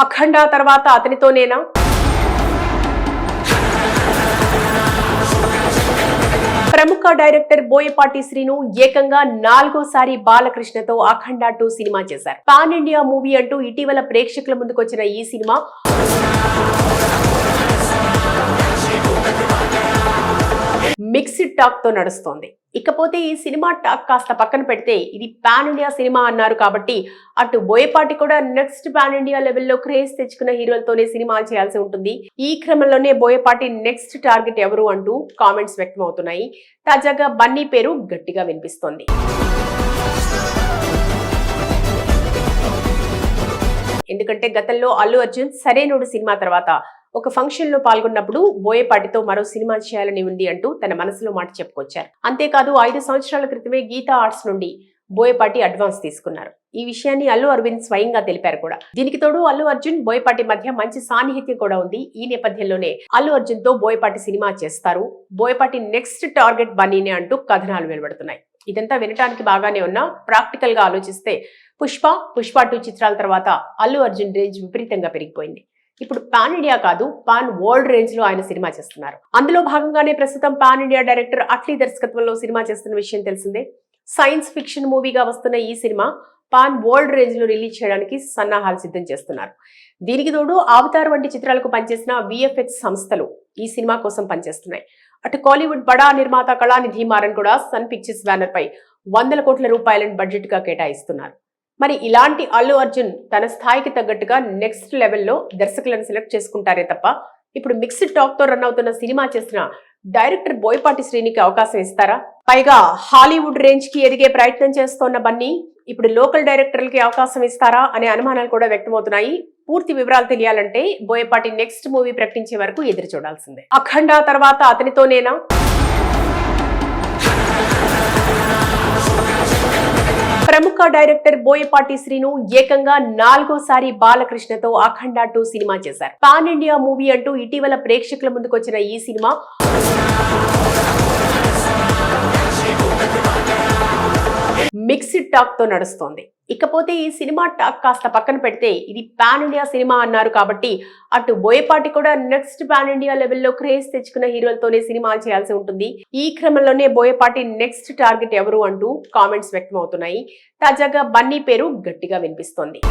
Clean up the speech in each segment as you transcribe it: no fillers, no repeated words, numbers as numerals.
అఖండ తర్వాత అతనితోనేనా? ప్రముఖ డైరెక్టర్ బోయపాటి శ్రీను ఏకంగా 4వ సారి బాలకృష్ణతో అఖండ 2 సినిమా చేశారు. పాన్ ఇండియా మూవీ అంటూ ఇటీవల ప్రేక్షకుల ముందుకొచ్చిన ఈ సినిమా మిక్స్డ్ టాక్ తో నడుస్తోంది. ఇకపోతే ఈ సినిమా టాక్ కాస్త పక్కన పెడితే ఇది పాన్ ఇండియా సినిమా అన్నారు కాబట్టి అటు బోయపాటి కూడా నెక్స్ట్ పాన్ ఇండియా లెవెల్లో క్రేజ్ తెచ్చుకున్న హీరోలతోనే సినిమాలు చేయాల్సి ఉంటుంది. ఈ క్రమంలోనే బోయపాటి నెక్స్ట్ టార్గెట్ ఎవరు అంటూ కామెంట్స్ వ్యక్తమవుతున్నాయి. తాజాగా బన్నీ పేరు గట్టిగా వినిపిస్తోంది. ఎందుకంటే గతంలో అల్లు అర్జున్ సరైనోడు సినిమా తర్వాత ఒక ఫంక్షన్ లో పాల్గొన్నప్పుడు బోయపాటితో మరో సినిమా చేయాలని ఉంది అంటూ తన మనసులో మాట చెప్పుకొచ్చారు. అంతేకాదు 5 సంవత్సరాల క్రితమే గీతా ఆర్ట్స్ నుండి బోయపాటి అడ్వాన్స్ తీసుకున్నారు. ఈ విషయాన్ని అల్లు అరవింద్ స్వయంగా తెలిపారు కూడా. దీనికి తోడు అల్లు అర్జున్ బోయపాటి మధ్య మంచి సాన్నిహిత్యం కూడా ఉంది. ఈ నేపథ్యంలోనే అల్లు అర్జున్ తో బోయపాటి సినిమా చేస్తారు. బోయపాటి నెక్స్ట్ టార్గెట్ బన్నీనే అంటూ కథనాలు వెలువడుతున్నాయి. ఇదంతా వినటానికి బాగానే ఉన్నా ప్రాక్టికల్ గా ఆలోచిస్తే పుష్ప 2 చిత్రాల తర్వాత అల్లు అర్జున్ రేంజ్ విపరీతంగా పెరిగిపోయింది. ఇప్పుడు పాన్ ఇండియా కాదు, పాన్ వరల్డ్ రేంజ్ లో ఆయన సినిమా చేస్తున్నారు. అందులో భాగంగానే ప్రస్తుతం పాన్ ఇండియా డైరెక్టర్ అట్లీ దర్శకత్వంలో సినిమా చేస్తున్న విషయం తెలిసిందే. సైన్స్ ఫిక్షన్ మూవీగా వస్తున్న ఈ సినిమా పాన్ వరల్డ్ రేంజ్ లో రిలీజ్ చేయడానికి సన్నాహాలు సిద్ధం చేస్తున్నారు. దీనికి తోడు అవతార్ వంటి చిత్రాలకు పనిచేసిన VFX సంస్థలు ఈ సినిమా కోసం పనిచేస్తున్నాయి. అటు కాలీవుడ్ బడా నిర్మాత కళానిధి మారన్ కూడా సన్ పిక్చర్స్ బ్యానర్ పై 100 కోట్ల రూపాయలను బడ్జెట్ గా కేటాయిస్తున్నారు. మరి ఇలాంటి అల్లు అర్జున్ తన స్థాయికి తగ్గట్టుగా నెక్స్ట్ లెవెల్లో దర్శకులను సెలెక్ట్ చేసుకుంటారే తప్ప ఇప్పుడు మిక్స్డ్ టాక్ తో రన్ అవుతున్న సినిమా చేసిన డైరెక్టర్ బోయపాటి శ్రీనికి అవకాశం ఇస్తారా? పైగా హాలీవుడ్ రేంజ్ కి ఎదిగే ప్రయత్నం చేస్తోన్న బన్నీ ఇప్పుడు లోకల్ డైరెక్టర్లకి అవకాశం ఇస్తారా అనే అనుమానాలు కూడా వ్యక్తమవుతున్నాయి. పూర్తి వివరాలు తెలియాలంటే బోయపాటి నెక్స్ట్ మూవీ ప్రకటించే వరకు ఎదురు చూడాల్సిందే. అఖండ తర్వాత అతనితోనేనా? ప్రముఖ డైరెక్టర్ బోయపాటి శ్రీను ఏకంగా 4వ సారి బాలకృష్ణతో అఖండ 2 సినిమా చేశారు. పాన్ ఇండియా మూవీ అంటూ ఇటీవల ప్రేక్షకుల ముందుకొచ్చిన ఈ సినిమా మిక్స్డ్ టాక్ తో నడుస్తోంది. ఇకపోతే ఈ సినిమా టాక్ కాస్త పక్కన పెడితే ఇది పాన్ ఇండియా సినిమా అన్నారు కాబట్టి అటు బోయపాటి కూడా నెక్స్ట్ పాన్ ఇండియా లెవెల్లో క్రేజ్ తెచ్చుకున్న హీరోలతోనే సినిమాలు చేయాల్సి ఉంటుంది. ఈ క్రమంలోనే బోయపాటి నెక్స్ట్ టార్గెట్ ఎవరు అంటూ కామెంట్స్ వ్యక్తమవుతున్నాయి. తాజాగా బన్నీ పేరు గట్టిగా వినిపిస్తోంది.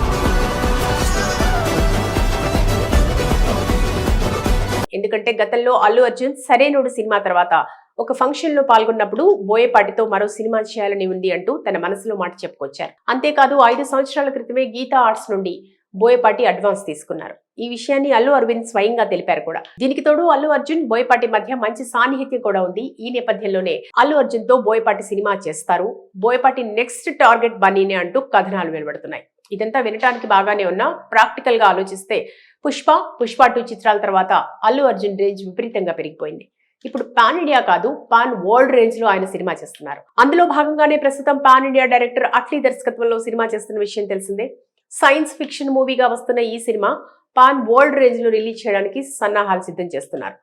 ఎందుకంటే గతంలో అల్లు అర్జున్ సరైనోడు సినిమా తర్వాత ఒక ఫంక్షన్ లో పాల్గొన్నప్పుడు బోయపాటితో మరో సినిమా చేయాలని ఉంది అంటూ తన మనసులో మాట చెప్పుకొచ్చారు. అంతేకాదు 5 సంవత్సరాల క్రితమే గీతా ఆర్ట్స్ నుండి బోయపాటి అడ్వాన్స్ తీసుకున్నారు. ఈ విషయాన్ని అల్లు అరవింద్ స్వయంగా తెలిపారు కూడా. దీనికి తోడు అల్లు అర్జున్ బోయపాటి మధ్య మంచి సాన్నిహిత్యం కూడా ఉంది. ఈ నేపథ్యంలోనే అల్లు అర్జున్ తో బోయపాటి సినిమా చేస్తారు. బోయపాటి నెక్స్ట్ టార్గెట్ బన్నీనే అంటూ కథనాలు వెలువడుతున్నాయి. ఇదంతా వినటానికి బాగానే ఉన్నా ప్రాక్టికల్ గా ఆలోచిస్తే పుష్ప 2 చిత్రాల తర్వాత అల్లు అర్జున్ రేంజ్ విపరీతంగా పెరిగిపోయింది. ఇప్పుడు పాన్ ఇండియా కాదు, పాన్ వరల్డ్ రేంజ్ లో ఆయన సినిమా చేస్తున్నారు. అందులో భాగంగానే ప్రస్తుతం పాన్ ఇండియా డైరెక్టర్ అట్లీ దర్శకత్వంలో సినిమా చేస్తున్న విషయం తెలిసిందే. సైన్స్ ఫిక్షన్ మూవీగా వస్తున్న ఈ సినిమా పాన్ వరల్డ్ రేంజ్ లో రిలీజ్ చేయడానికి సన్నాహాలు సిద్ధం చేస్తున్నారు.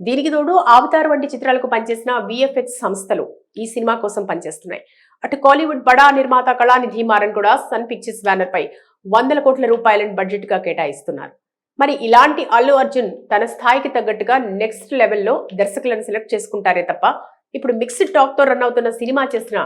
దీనికి తోడు అవతార్ వంటి చిత్రాలకు పనిచేసిన VFX సంస్థలు ఈ సినిమా కోసం పనిచేస్తున్నాయి. అటు కాలీవుడ్ బడా నిర్మాత కళానిధి మారన్ కూడా సన్ పిక్చర్స్ బ్యానర్ పై 100 కోట్ల రూపాయలను బడ్జెట్ గా కేటాయిస్తున్నారు. మరి ఇలాంటి అల్లు అర్జున్ తన స్థాయికి తగ్గట్టుగా నెక్స్ట్ లెవెల్లో దర్శకులను సెలెక్ట్ చేసుకుంటారే తప్ప ఇప్పుడు మిక్స్డ్ టాక్ తో రన్ అవుతున్న సినిమా చేసిన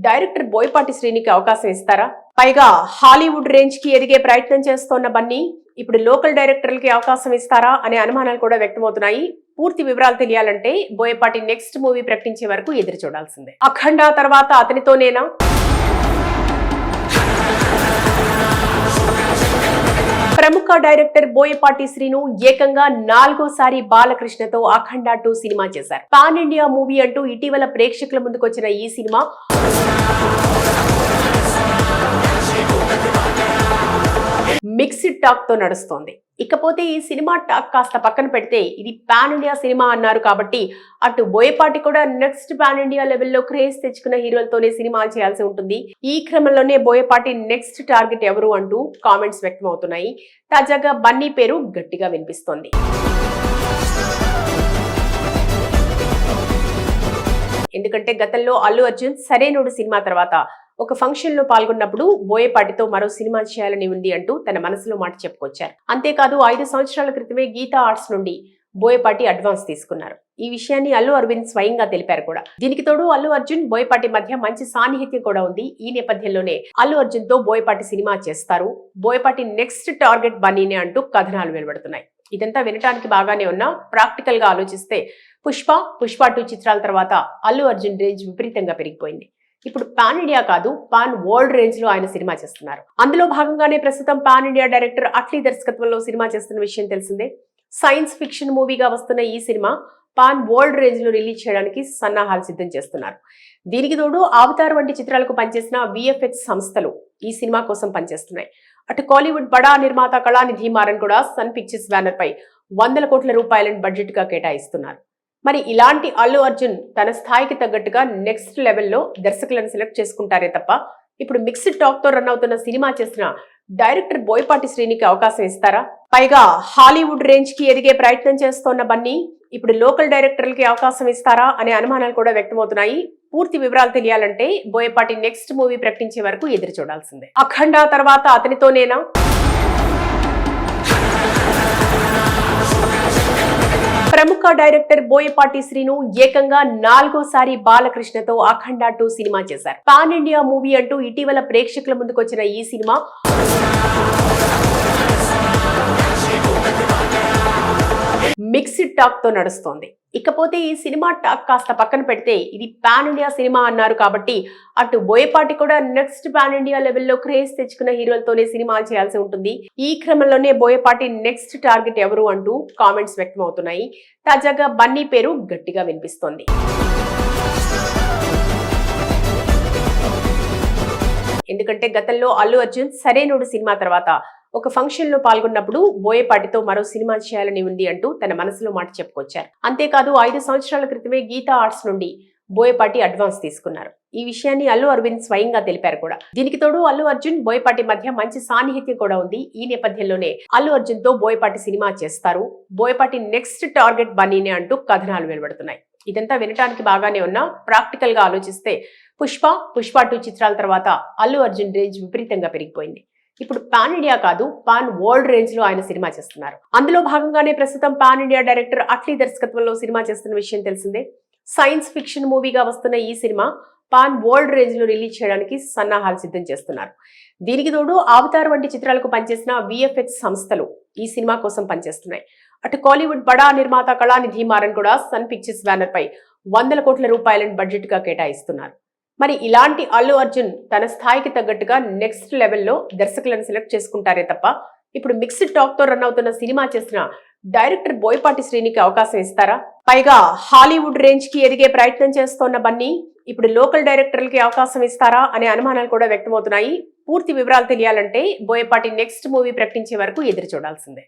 డైరెక్టర్ బోయపాటి శ్రీనికి అవకాశం ఇస్తారా? పైగా హాలీవుడ్ రేంజ్ కి ఎదిగే ప్రయత్నం చేస్తోన్న బన్నీ ఇప్పుడు లోకల్ డైరెక్టర్లకి అవకాశం ఇస్తారా అనే అనుమానాలు కూడా వ్యక్తమవుతున్నాయి. పూర్తి వివరాలు తెలియాలంటే బోయపాటి నెక్స్ట్ మూవీ ప్రకటించే వరకు ఎదురు చూడాల్సిందే. అఖండ తర్వాత అతనితోనేనా? ప్రముఖ డైరెక్టర్ బోయపాటి శ్రీను ఏకంగా 4వ సారి బాలకృష్ణతో అఖండ 2 సినిమా చేశారు. పాన్ ఇండియా మూవీ అంటూ ఇటీవల ప్రేక్షకుల ముందుకొచ్చిన ఈ సినిమా మిక్స్డ్ టాక్ తో నడుస్తోంది. ఇకపోతే ఈ సినిమా టాక్ కాస్త పక్కన పెడితే ఇది పాన్ ఇండియా సినిమా అన్నారు కాబట్టి అటు బోయపాటి కూడా నెక్స్ట్ పాన్ ఇండియా లెవెల్లో క్రేజ్ తెచ్చుకున్న హీరోలతోనే సినిమాలు చేయాల్సి ఉంటుంది. ఈ క్రమంలోనే బోయపాటి నెక్స్ట్ టార్గెట్ ఎవరు అంటూ కామెంట్స్ వ్యక్తమవుతున్నాయి. తాజాగా బన్నీ పేరు గట్టిగా వినిపిస్తోంది. ఎందుకంటే గతంలో అల్లు అర్జున్ సరైనోడు సినిమా తర్వాత ఒక ఫంక్షన్ లో పాల్గొన్నప్పుడు బోయపాటితో మరో సినిమా చేయాలని ఉంది అంటూ తన మనసులో మాట చెప్పుకొచ్చారు. అంతేకాదు 5 సంవత్సరాల క్రితమే గీతా ఆర్ట్స్ నుండి బోయపాటి అడ్వాన్స్ తీసుకున్నారు. ఈ విషయాన్ని అల్లు అరవింద్ స్వయంగా తెలిపారు కూడా. దీనికి తోడు అల్లు అర్జున్ బోయపాటి మధ్య మంచి సాన్నిహిత్యం కూడా ఉంది. ఈ నేపథ్యంలోనే అల్లు అర్జున్ తో బోయపాటి సినిమా చేస్తారు. బోయపాటి నెక్స్ట్ టార్గెట్ బన్నీనే అంటూ కథనాలు వెలువడుతున్నాయి. ఇదంతా వినటానికి బాగానే ఉన్నా ప్రాక్టికల్ గా ఆలోచిస్తే పుష్ప 2 చిత్రాల తర్వాత అల్లు అర్జున్ రేంజ్ విపరీతంగా పెరిగిపోయింది. ఇప్పుడు పాన్ ఇండియా కాదు, పాన్ వరల్డ్ రేంజ్ లో ఆయన సినిమా చేస్తున్నారు. అందులో భాగంగానే ప్రస్తుతం పాన్ ఇండియా డైరెక్టర్ అట్లీ దర్శకత్వంలో సినిమా చేస్తున్న విషయం తెలిసిందే. సైన్స్ ఫిక్షన్ మూవీగా వస్తున్న ఈ సినిమా పాన్ వరల్డ్ రేంజ్ లో రిలీజ్ చేయడానికి సన్నాహాలు సిద్ధం చేస్తున్నారు. దీనికి తోడు అవతార్ వంటి చిత్రాలకు పనిచేసిన విఎఫ్ఎక్స్ సంస్థలు ఈ సినిమా కోసం పనిచేస్తున్నాయి. అటు కాలీవుడ్ బడా నిర్మాత కళానిధి మారన్ కూడా సన్ పిక్చర్స్ బ్యానర్ పై 100 కోట్ల రూపాయలను బడ్జెట్ గా కేటాయిస్తున్నారు. మరి ఇలాంటి అల్లు అర్జున్ తన స్థాయికి తగ్గట్టుగా నెక్స్ట్ లెవెల్లో దర్శకులను సెలెక్ట్ చేసుకుంటారే తప్ప ఇప్పుడు మిక్స్డ్ టాక్ తో రన్ అవుతున్న సినిమా చేసిన డైరెక్టర్ బోయపాటి శ్రీనికి అవకాశం ఇస్తారా? పైగా హాలీవుడ్ రేంజ్ కి ఎదిగే ప్రయత్నం చేస్తోన్న బన్నీ ఇప్పుడు లోకల్ డైరెక్టర్లకి అవకాశం ఇస్తారా అనే అనుమానాలు కూడా వ్యక్తమవుతున్నాయి. పూర్తి వివరాలు తెలియాలంటే బోయపాటి నెక్స్ట్ మూవీ ప్రకటించే వరకు ఎదురు చూడాల్సిందే. అఖండ తర్వాత అతనితోనేనా? ప్రముఖ డైరెక్టర్ బోయపాటి శ్రీను ఏకంగా 4వ బాలకృష్ణతో అఖండ 2 సినిమా చేశారు. పాన్ ఇండియా మూవీ అంటూ ఇటీవల ప్రేక్షకుల ముందుకొచ్చిన ఈ సినిమా మిక్స్డ్ టాక్ తో నడుస్తోంది. ఇకపోతే ఈ సినిమా టాక్ కాస్త పక్కన పెడితే ఇది పాన్ ఇండియా సినిమా అన్నారు కాబట్టి అటు బోయపాటి కూడా నెక్స్ట్ పాన్ ఇండియా లెవెల్లో క్రేజ్ తెచ్చుకున్న హీరోలతోనే సినిమాలు చేయాల్సి ఉంటుంది. ఈ క్రమంలోనే బోయపాటి నెక్స్ట్ టార్గెట్ ఎవరు అంటూ కామెంట్స్ వ్యక్తమవుతున్నాయి. తాజాగా బన్నీ పేరు గట్టిగా వినిపిస్తోంది. ఎందుకంటే గతంలో అల్లు అర్జున్ సరైనోడు సినిమా తర్వాత ఒక ఫంక్షన్ లో పాల్గొన్నప్పుడు బోయపాటితో మరో సినిమా చేయాలని ఉంది అంటూ తన మనసులో మాట చెప్పుకొచ్చారు. అంతేకాదు 5 సంవత్సరాల క్రితమే గీతా ఆర్ట్స్ నుండి బోయపాటి అడ్వాన్స్ తీసుకున్నారు. ఈ విషయాన్ని అల్లు అరవింద్ స్వయంగా తెలిపారు కూడా. దీనికి తోడు అల్లు అర్జున్ బోయపాటి మధ్య మంచి సాన్నిహిత్యం కూడా ఉంది. ఈ నేపథ్యంలోనే అల్లు అర్జున్ తో బోయపాటి సినిమా చేస్తారు. బోయపాటి నెక్స్ట్ టార్గెట్ బన్నీనే అంటూ కథనాలు వెలువడుతున్నాయి. ఇదంతా వినటానికి బాగానే ఉన్నా ప్రాక్టికల్ గా ఆలోచిస్తే పుష్ప 2 చిత్రాల తర్వాత అల్లు అర్జున్ రేంజ్ విపరీతంగా పెరిగిపోయింది. ఇప్పుడు పాన్ ఇండియా కాదు, పాన్ వరల్డ్ రేంజ్ లో ఆయన సినిమా చేస్తున్నారు. అందులో భాగంగానే ప్రస్తుతం పాన్ ఇండియా డైరెక్టర్ అట్లీ దర్శకత్వంలో సినిమా చేస్తున్న విషయం తెలిసిందే. సైన్స్ ఫిక్షన్ మూవీగా వస్తున్న ఈ సినిమా పాన్ వరల్డ్ రేంజ్ లో రిలీజ్ చేయడానికి సన్నాహాలు సిద్ధం చేస్తున్నారు. దీనికి తోడు అవతార్ వంటి చిత్రాలకు పనిచేసిన విఎఫ్ఎక్స్ సంస్థలు ఈ సినిమా కోసం పనిచేస్తున్నాయి. అటు కాలీవుడ్ బడా నిర్మాత కళానిధి మారన్ కూడా సన్ పిక్చర్స్ బ్యానర్ పై 100 కోట్ల రూపాయలను బడ్జెట్ గా కేటాయిస్తున్నారు. మరి ఇలాంటి అల్లు అర్జున్ తన స్థాయికి తగ్గట్టుగా నెక్స్ట్ లెవెల్లో దర్శకులను సెలెక్ట్ చేసుకుంటారే తప్ప ఇప్పుడు మిక్స్డ్ టాక్ తో రన్ అవుతున్న సినిమా చేసిన డైరెక్టర్ బోయపాటి శ్రీనికి అవకాశం ఇస్తారా? పైగా హాలీవుడ్ రేంజ్ కి ఎదిగే ప్రయత్నం చేస్తోన్న బన్నీ ఇప్పుడు లోకల్ డైరెక్టర్లకి అవకాశం ఇస్తారా అనే అనుమానాలు కూడా వ్యక్తమవుతున్నాయి. పూర్తి వివరాలు తెలియాలంటే బోయపాటి నెక్స్ట్ మూవీ ప్రకటించే వరకు ఎదురు చూడాల్సిందే.